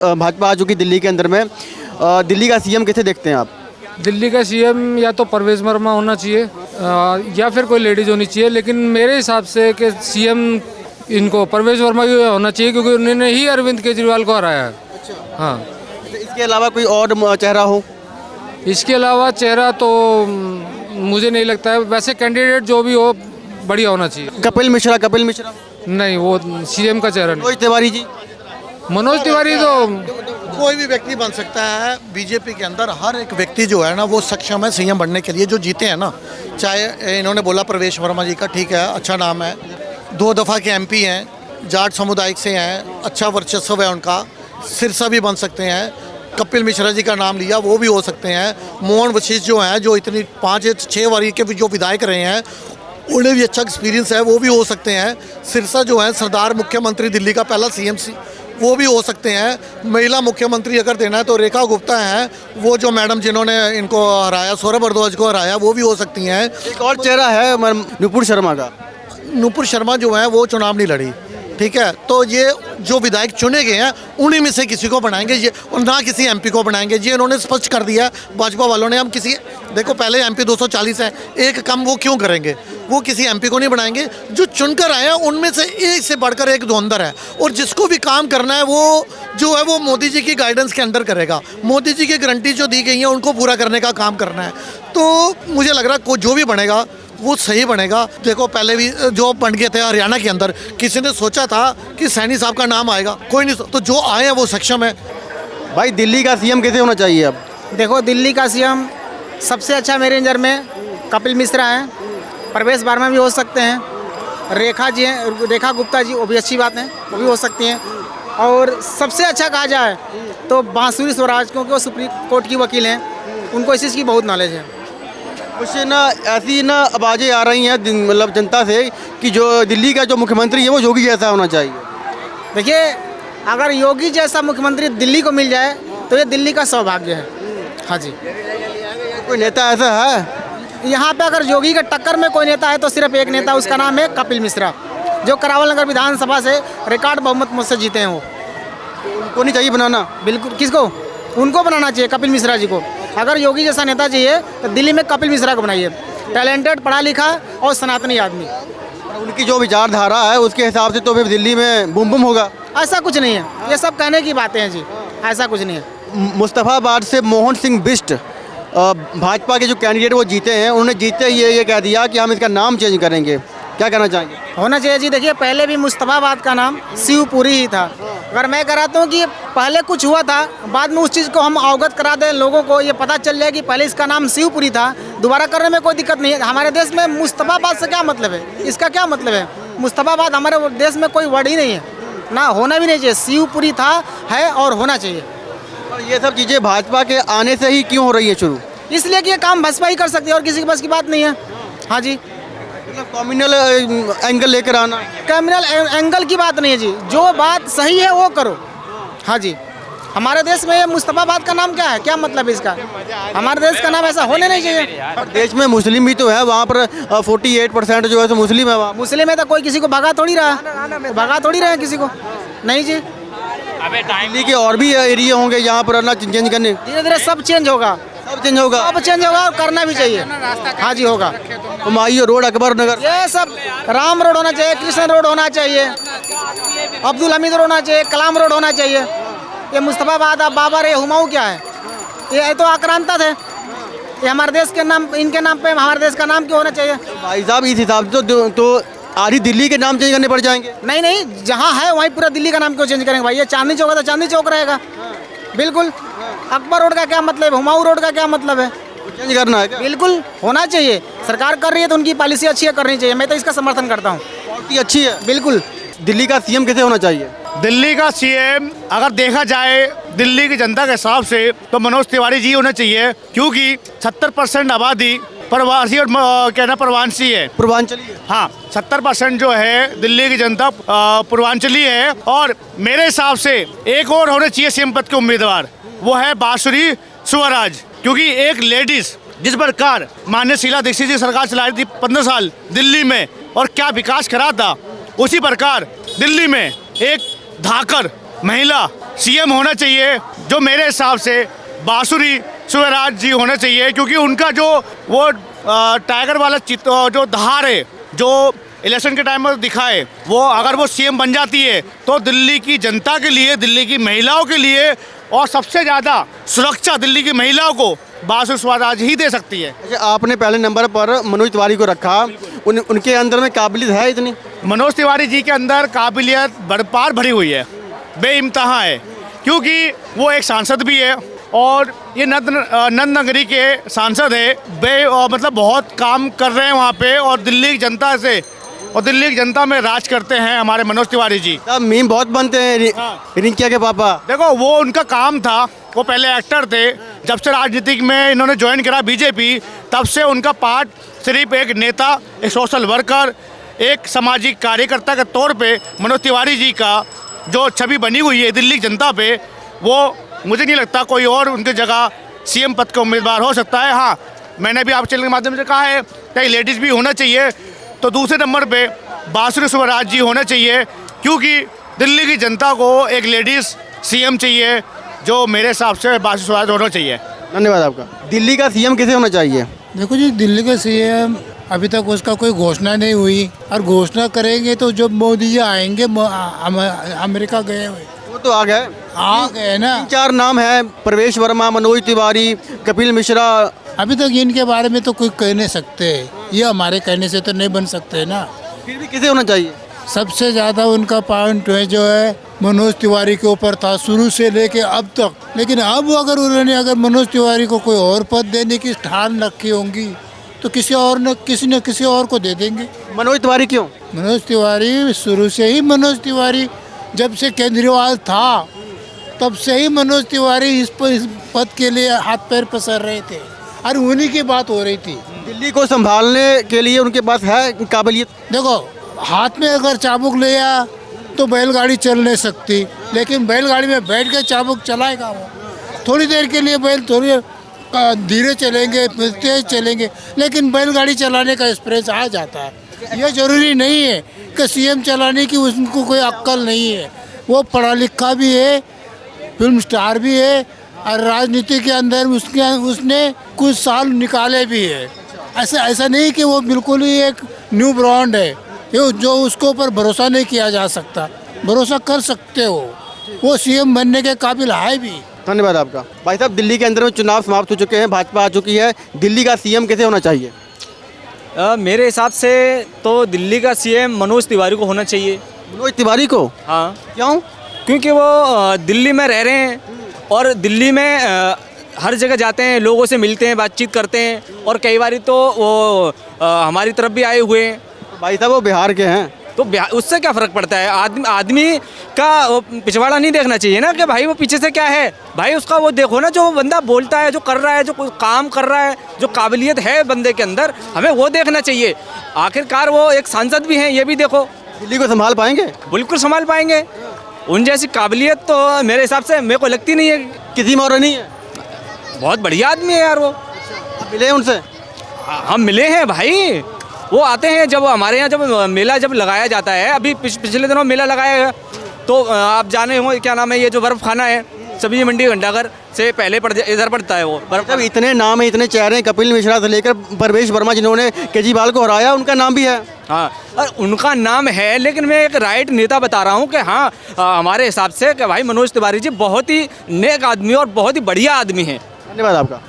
भाजपा आ चुकी दिल्ली के अंदर में। दिल्ली का सीएम कैसे देखते हैं आप? दिल्ली का सीएम या तो परवेज वर्मा होना चाहिए या फिर कोई लेडीज होनी चाहिए, लेकिन मेरे हिसाब से कि सीएम इनको परवेज वर्मा ही होना चाहिए, क्योंकि उन्होंने ही अरविंद केजरीवाल को हराया है। हाँ, इसके अलावा कोई और चेहरा हो? इसके अलावा चेहरा तो मुझे नहीं लगता है। वैसे कैंडिडेट जो भी हो बढ़िया होना चाहिए। कपिल मिश्रा नहीं, वो सीएम का चेहरा नहीं। मनोज तिवारी जी? मनोज तिवारी तो कोई भी व्यक्ति बन सकता है। बीजेपी के अंदर हर एक व्यक्ति जो है ना वो सक्षम है सीएम बनने के लिए, जो जीते हैं ना। चाहे इन्होंने बोला प्रवेश वर्मा जी का, ठीक है, अच्छा नाम है, 2 दफ़ा के एमपी हैं, जाट समुदाय से हैं, अच्छा वर्चस्व है उनका, सिरसा भी बन सकते हैं। कपिल मिश्रा जी का नाम लिया, वो भी हो सकते हैं। मोहन वशिष्ठ जो हैं, जो इतनी 5 या 6 बारी के जो विधायक रहे हैं, उन्हें भी अच्छा एक्सपीरियंस है, वो भी हो सकते हैं। सिरसा जो है सरदार मुख्यमंत्री दिल्ली का पहला सीएम, वो भी हो सकते हैं। महिला मुख्यमंत्री अगर देना है तो रेखा गुप्ता हैं, वो जो मैडम जिन्होंने इनको हराया, सौरभ भारद्वाज को हराया, वो भी हो सकती हैं। एक और चेहरा है नुपुर शर्मा का। नुपुर शर्मा जो है वो चुनाव नहीं लड़ी, ठीक है। तो ये जो विधायक चुने गए हैं उन्हीं में से किसी को बनाएंगे ये, और ना किसी एमपी को बनाएंगे। ये इन्होंने स्पष्ट कर दिया भाजपा वालों ने। हम किसी, देखो पहले एमपी 240 है, एक कम वो क्यों करेंगे? वो किसी एमपी को नहीं बनाएंगे। जो चुनकर आए हैं उनमें से एक से बढ़कर एक धुरंधर है, और जिसको भी काम करना है वो जो है वो मोदी जी की गाइडेंस के अंदर करेगा। मोदी जी की गारंटी जो दी गई है उनको पूरा करने का काम करना है। तो मुझे लग रहा है जो भी बनेगा वो सही बनेगा। देखो पहले भी जो बन गए थे हरियाणा के अंदर, किसी ने सोचा था कि सैनी साहब का नाम आएगा? कोई नहीं। तो जो आए हैं वो सक्षम है। भाई दिल्ली का सीएम कैसे होना चाहिए अब? देखो, दिल्ली का सीएम सबसे अच्छा मेरे नज़र में कपिल मिश्रा हैं, परवेश वर्मा भी हो सकते हैं, रेखा गुप्ता जी, वो भी अच्छी बात है, वो भी हो सकती हैं। और सबसे अच्छा कहा जाए तो बांसुरी स्वराज, क्योंकि वो सुप्रीम कोर्ट की वकील हैं, उनको इस चीज़ की बहुत नॉलेज है। कुछ ना ऐसी ना आवाज़ें आ रही हैं मतलब जनता से कि जो दिल्ली का जो मुख्यमंत्री है वो योगी जैसा होना चाहिए। देखिए, अगर योगी जैसा मुख्यमंत्री दिल्ली को मिल जाए तो ये दिल्ली का सौभाग्य है। हाँ जी। कोई नेता ऐसा है यहाँ पे अगर योगी के टक्कर में कोई नेता है तो सिर्फ एक नेता, उसका नाम है कपिल मिश्रा, जो करावल नगर विधानसभा से रिकॉर्ड बहुमत मुझसे जीते हैं। वो उनको नहीं चाहिए बनाना? बिल्कुल। किसको? उनको बनाना चाहिए, कपिल मिश्रा जी को। अगर योगी जैसा नेता चाहिए तो दिल्ली में कपिल मिश्रा को बनाइए। टैलेंटेड, पढ़ा लिखा और सनातनी आदमी। उनकी जो विचारधारा है उसके हिसाब से तो फिर दिल्ली में बूम बूम होगा। ऐसा कुछ नहीं है, ये सब कहने की बातें हैं जी, ऐसा कुछ नहीं है। मुस्तफ़ाबाद से मोहन सिंह बिष्ट भाजपा के जो कैंडिडेट वो जीते हैं, उन्होंने जीते ही ये कह दिया कि हम इसका नाम चेंज करेंगे। क्या कहना चाहेंगे? होना चाहिए जी। देखिए, पहले भी मुस्तफ़ाबाद का नाम शिवपुरी ही था। अगर मैं कराता हूँ कि पहले कुछ हुआ था, बाद में उस चीज़ को हम अवगत करा दें, लोगों को ये पता चल जाए कि पहले इसका नाम शिवपुरी था, दोबारा करने में कोई दिक्कत नहीं है। हमारे देश में मुस्तफ़ाबाद से क्या मतलब है? इसका क्या मतलब है? मुस्तफ़ाबाद हमारे देश में कोई वर्ड ही नहीं है, ना होना भी नहीं चाहिए। शिवपुरी था, है और होना चाहिए। और ये सब चीज़ें भाजपा के आने से ही क्यों हो रही है शुरू? इसलिए कि ये काम भाजपा ही कर सकती है और किसी के बस की बात नहीं है। हाँ जी। मतलब कम्युनल एंगल लेकर आना? कम्युनल एंगल की बात नहीं है जी, जो बात सही है वो करो। हाँ जी। हमारे देश में मुस्तफ़ाबाद का नाम क्या है? क्या मतलब है इसका? हमारे देश का नाम ऐसा होने नहीं चाहिए। देश में मुस्लिम भी तो है, वहाँ पर 48% जो है तो मुस्लिम है। वहाँ मुस्लिम है तो कोई किसी को भगा थोड़ी रहा है किसी को। नहीं जी। दिल्ली के और भी एरिया होंगे यहाँ पर ना चेंज करने? धीरे धीरे सब चेंज होगा, सब चेंज होगा। सब चेंज होगा और करना भी चाहिए। हाँ जी, होगा। हुमायूं रोड, अकबर नगर, ये सब राम रोड होना चाहिए, कृष्ण रोड होना चाहिए, अब्दुल हमीद रोड होना चाहिए, कलाम रोड होना चाहिए। ये मुस्तफ़ाबाद, बाबर, ये हुमायूं क्या है? ये तो आक्रांता थे। ये हमारे देश के नाम, इनके नाम पे हमारे देश का नाम क्यों होना चाहिए? भाई साहब इस हिसाब से तो आधी दिल्ली के नाम चेंज करने पड़ जाएंगे। नहीं, जहाँ है वहीं पूरा दिल्ली का नाम क्यों चेंज करेंगे भाई? ये चांदनी चौक है तो चांदनी चौक रहेगा। बिल्कुल। अकबर रोड का क्या मतलब है? हुमायूं रोड का क्या मतलब है? चेंज करना है क्या? बिल्कुल होना चाहिए। सरकार कर रही है तो उनकी पॉलिसी अच्छी है, करनी चाहिए। मैं तो इसका समर्थन करता हूँ। पॉलिसी अच्छी है। बिल्कुल। दिल्ली का सीएम कैसे होना चाहिए? दिल्ली का सीएम अगर देखा जाए दिल्ली की जनता के हिसाब से तो मनोज तिवारी जी होने चाहिए, क्योंकि 70% आबादी प्रवासी और कहना पूर्वांचली है। पूर्वांचली? हाँ, 70% जो है दिल्ली की जनता पूर्वांचली है। और मेरे हिसाब से एक और होने चाहिए सीएम पद के उम्मीदवार, वो है बांसुरी स्वराज, क्योंकि एक लेडीज जिस प्रकार माननीय शीला दीक्षित जी सरकार चला रही थी 15 साल दिल्ली में, और क्या विकास करा था, उसी प्रकार दिल्ली में एक धाकर महिला सीएम होना चाहिए, जो मेरे हिसाब से बांसुरी सुवराज जी होने चाहिए, क्योंकि उनका जो वो टाइगर वाला जो धार है जो इलेक्शन के टाइम में दिखाए, वो अगर वो सीएम बन जाती है तो दिल्ली की जनता के लिए, दिल्ली की महिलाओं के लिए और सबसे ज़्यादा सुरक्षा दिल्ली की महिलाओं को बांसुरी सुवराज ही दे सकती है। अच्छा, आपने पहले नंबर पर मनोज तिवारी को रखा, उनके अंदर में काबिलियत है इतनी? मनोज तिवारी जी के अंदर काबिलियत भरपार भरी हुई है, बेइंतहा है, क्योंकि वो एक सांसद भी है और ये नंद नगरी के सांसद है। मतलब बहुत काम कर रहे हैं वहाँ पे और दिल्ली की जनता से और दिल्ली की जनता में राज करते हैं हमारे मनोज तिवारी जी। अब मीम बहुत बनते हैं रिंकिया के पापा। देखो, वो उनका काम था, वो पहले एक्टर थे, जब से राजनीतिक में इन्होंने ज्वाइन करा बीजेपी, तब से उनका पार्ट सिर्फ एक नेता, एक सोशल वर्कर, एक सामाजिक कार्यकर्ता के तौर पे मनोज तिवारी जी का जो छवि बनी हुई है दिल्ली की जनता पे, वो मुझे नहीं लगता कोई और उनकी जगह सीएम पद का उम्मीदवार हो सकता है। हाँ, मैंने भी आप चैनल के माध्यम से कहा है कि लेडीज़ भी होना चाहिए, तो दूसरे नंबर पे बांसुरी सुवराज जी होना चाहिए, क्योंकि दिल्ली की जनता को एक लेडीज़ सीएम चाहिए, जो मेरे हिसाब से बांसुरी सुवराज होना चाहिए। धन्यवाद आपका। दिल्ली का सीएम कैसे होना चाहिए? देखो जी, दिल्ली का सीएम अभी तक उसका कोई घोषणा नहीं हुई, और घोषणा करेंगे तो जब मोदी जी आएंगे, अमेरिका गए हुए, वो तो आ गए ना। 3-4 नाम है, प्रवेश वर्मा, मनोज तिवारी, कपिल मिश्रा। अभी तक इनके बारे में तो कोई कह नहीं सकते, ये हमारे कहने से तो नहीं बन सकते ना। फिर भी किसे होना चाहिए? सबसे ज़्यादा उनका पॉइंट है जो है मनोज तिवारी के ऊपर था शुरू से लेके अब तक, लेकिन अब अगर मनोज तिवारी को कोई और पद देने की ठान रखी होंगी तो किसी न किसी और को दे देंगे। मनोज तिवारी क्यों? मनोज तिवारी शुरू से ही, मनोज तिवारी जब से केजरीवाल था तब से ही मनोज तिवारी इस पद के लिए हाथ पैर पसर रहे थे और उन्हीं की बात हो रही थी। दिल्ली को संभालने के लिए उनके पास है काबिलियत? देखो, हाथ में अगर चाबुक लिया तो बैलगाड़ी चल नहीं सकती, लेकिन बैलगाड़ी में बैठ के चाबुक चलाएगा वो। थोड़ी देर के लिए बैल थोड़ी धीरे चलेंगे, तेज चलेंगे, लेकिन बैलगाड़ी चलाने का एक्सपीरियंस आ जाता है। ये जरूरी नहीं है कि सीएम चलाने की उनको कोई अक्ल नहीं है, वो पढ़ा लिखा भी है, फिल्म स्टार भी है और राजनीति के अंदर उसने कुछ साल निकाले भी है। ऐसा नहीं कि वो बिल्कुल ही एक न्यू ब्रांड है, जो उसके ऊपर भरोसा नहीं किया जा सकता। भरोसा कर सकते हो, वो सीएम बनने के काबिल है भी। धन्यवाद आपका। भाई साहब, दिल्ली के अंदर में चुनाव समाप्त हो चुके हैं, भाजपा आ चुकी है, दिल्ली का सीएम कैसे होना चाहिए? मेरे हिसाब से तो दिल्ली का सीएम मनोज तिवारी को होना चाहिए। मनोज तिवारी को? हाँ। क्यों? क्योंकि वो दिल्ली में रह रहे हैं और दिल्ली में हर जगह जाते हैं, लोगों से मिलते हैं, बातचीत करते हैं, और कई बार तो वो हमारी तरफ भी आए हुए हैं। भाई साहब, वो बिहार के हैं, तो उससे क्या फ़र्क पड़ता है? आदमी का पिछवाड़ा नहीं देखना चाहिए ना कि भाई वो पीछे से क्या है। भाई उसका वो देखो ना, जो बंदा बोलता है, जो कर रहा है, जो काम कर रहा है, जो काबिलियत है बंदे के अंदर, हमें वो देखना चाहिए। आखिरकार वो एक सांसद भी हैं, ये भी देखो। दिल्ली को संभाल पाएंगे? बिल्कुल संभाल पाएंगे। उन जैसी काबिलियत तो मेरे हिसाब से मेरे को लगती नहीं है। किसी में और नहीं है? बहुत बढ़िया आदमी है यार वो। मिले उनसे? हम मिले हैं भाई, वो आते हैं जब हमारे यहाँ जब मेला जब लगाया जाता है। अभी पिछले दिनों मेला लगाया है, तो आप जाने हो क्या नाम है, ये जो बर्फ़ खाना है सब्जी मंडी घंटाघर से पहले इधर पड़ता है वो बर्फ़। जब इतने नाम है, इतने चेहरे हैं, कपिल मिश्रा से लेकर प्रवेश वर्मा जिन्होंने केजरीवाल को हराया, उनका नाम भी है। हाँ, और उनका नाम है, लेकिन मैं एक राइट नेता बता रहा हूँ कि हाँ, हमारे हिसाब से कि भाई मनोज तिवारी जी बहुत ही नेक आदमी और बहुत ही बढ़िया आदमी हैं। धन्यवाद आपका।